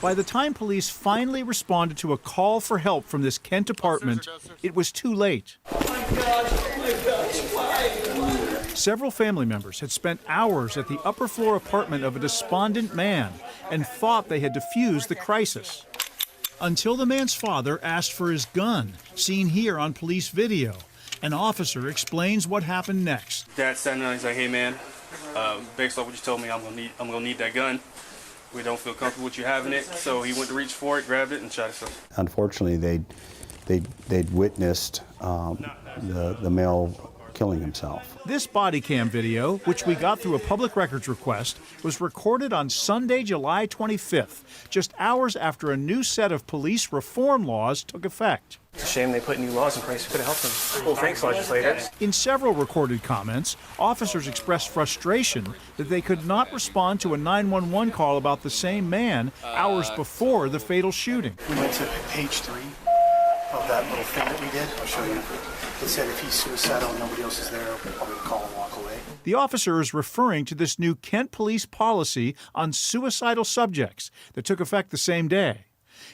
By the time police finally responded to a call for help from this Kent apartment, it was too late. Several family members had spent hours at the upper floor apartment of a despondent man and thought they had defused the crisis. Until the man's father asked for his gun, seen here on police video. An officer explains what happened next. Dad standing there, he's like, "Hey man, based off what you told me, I'm gonna need that gun. We don't feel comfortable with you having it." So he went to reach for it, grabbed it, and shot himself. Unfortunately, they'd witnessed the male killing himself. This body cam video, which we got through a public records request, was recorded on Sunday, July 25th, just hours after a new set of police reform laws took effect. It's a shame they put new laws in place. We could have helped them. Well, thanks, legislators. In several recorded comments, officers expressed frustration that they could not respond to a 911 call about the same man hours before the fatal shooting. We went to page 3 of that little thing that we did. I'll show you. It said if he's suicidal and nobody else is there, we'll probably call and walk away. The officer is referring to this new Kent police policy on suicidal subjects that took effect the same day.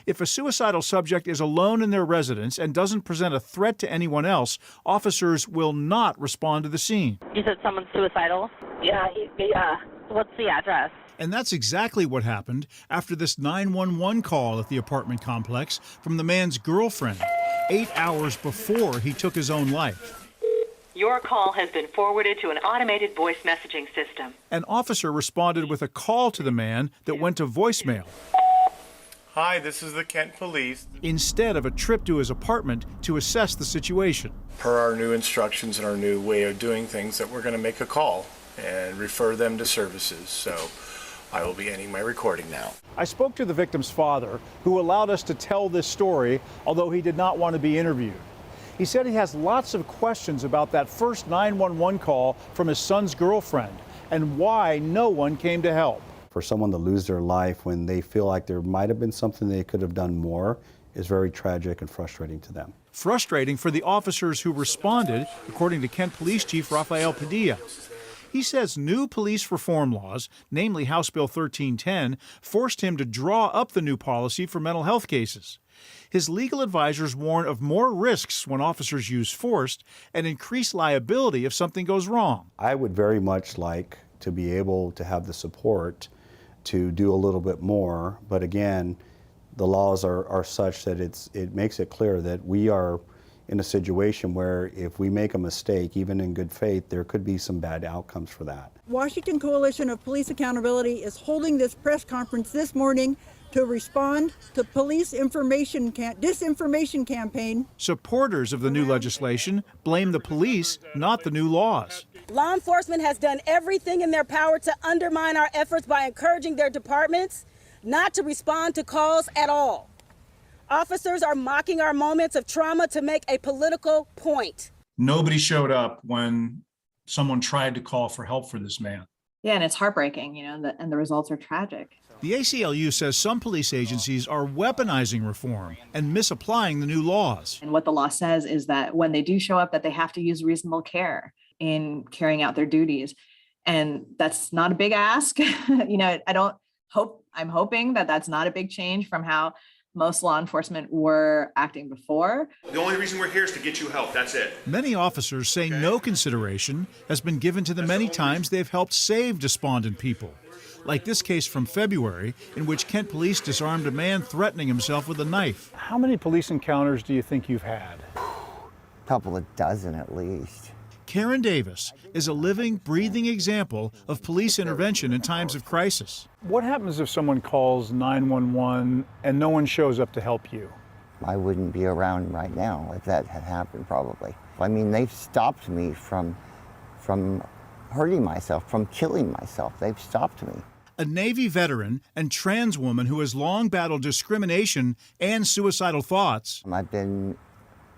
If a suicidal subject is alone in their residence and doesn't present a threat to anyone else, officers will not respond to the scene. You said someone's suicidal? Yeah. What's the address? And that's exactly what happened after this 911 call at the apartment complex from the man's girlfriend, 8 hours before he took his own life. Your call has been forwarded to an automated voice messaging system. An officer responded with a call to the man that went to voicemail. Hi, this is the Kent Police. Instead of a trip to his apartment to assess the situation. Per our new instructions and our new way of doing things, that we're going to make a call and refer them to services. So I will be ending my recording now. I spoke to the victim's father, who allowed us to tell this story, although he did not want to be interviewed. He said he has lots of questions about that first 911 call from his son's girlfriend and why no one came to help. For someone to lose their life when they feel like there might have been something they could have done more is very tragic and frustrating to them. Frustrating for the officers who responded, according to Kent Police Chief Rafael Padilla. He says new police reform laws, namely House Bill 1310, forced him to draw up the new policy for mental health cases. His legal advisors warn of more risks when officers use force and increased liability if something goes wrong. I would very much like to be able to have the support to do a little bit more, but again, the laws are such that it makes it clear that we are in a situation where if we make a mistake, even in good faith, there could be some bad outcomes for that. Washington Coalition of Police Accountability is holding this press conference this morning to respond to police disinformation campaign. Supporters of the new legislation blame the police, not the new laws. Law enforcement has done everything in their power to undermine our efforts by encouraging their departments not to respond to calls at all. Officers are mocking our moments of trauma to make a political point. Nobody showed up when someone tried to call for help for this man. Yeah, and it's heartbreaking, and the results are tragic. The ACLU says some police agencies are weaponizing reform and misapplying the new laws. And what the law says is that when they do show up, that they have to use reasonable care in carrying out their duties. And that's not a big ask. I'm hoping that that's not a big change from how most law enforcement were acting before. The only reason we're here is to get you help. That's it. Many officers say no consideration has been given to the many times they've helped save despondent people. Like this case from February, in which Kent police disarmed a man threatening himself with a knife. How many police encounters do you think you've had? A couple of dozen at least. Karen Davis is a living, breathing example of police intervention in times of crisis. What happens if someone calls 911 and no one shows up to help you? I wouldn't be around right now if that had happened, probably. I mean, they've stopped me from hurting myself, from killing myself. They've stopped me. A Navy veteran and trans woman who has long battled discrimination and suicidal thoughts. I've been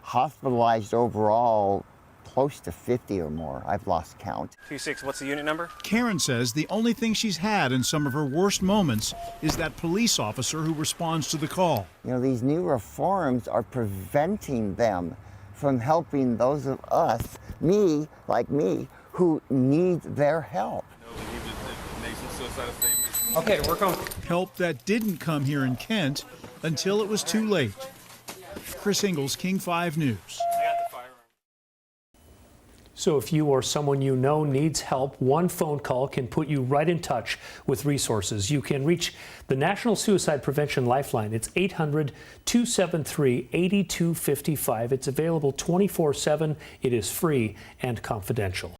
hospitalized overall close to 50 or more. I've lost count. 26, what's the unit number? Karen says the only thing she's had in some of her worst moments is that police officer who responds to the call. You know, these new reforms are preventing them from helping those of us, like me, who need their help. He was making suicidal statements. Okay, we're coming. Help that didn't come here in Kent until it was too late. Chris Ingalls, King 5 News. So if you or someone you know needs help, one phone call can put you right in touch with resources. You can reach the National Suicide Prevention Lifeline. It's 800-273-8255. It's available 24/7. It is free and confidential.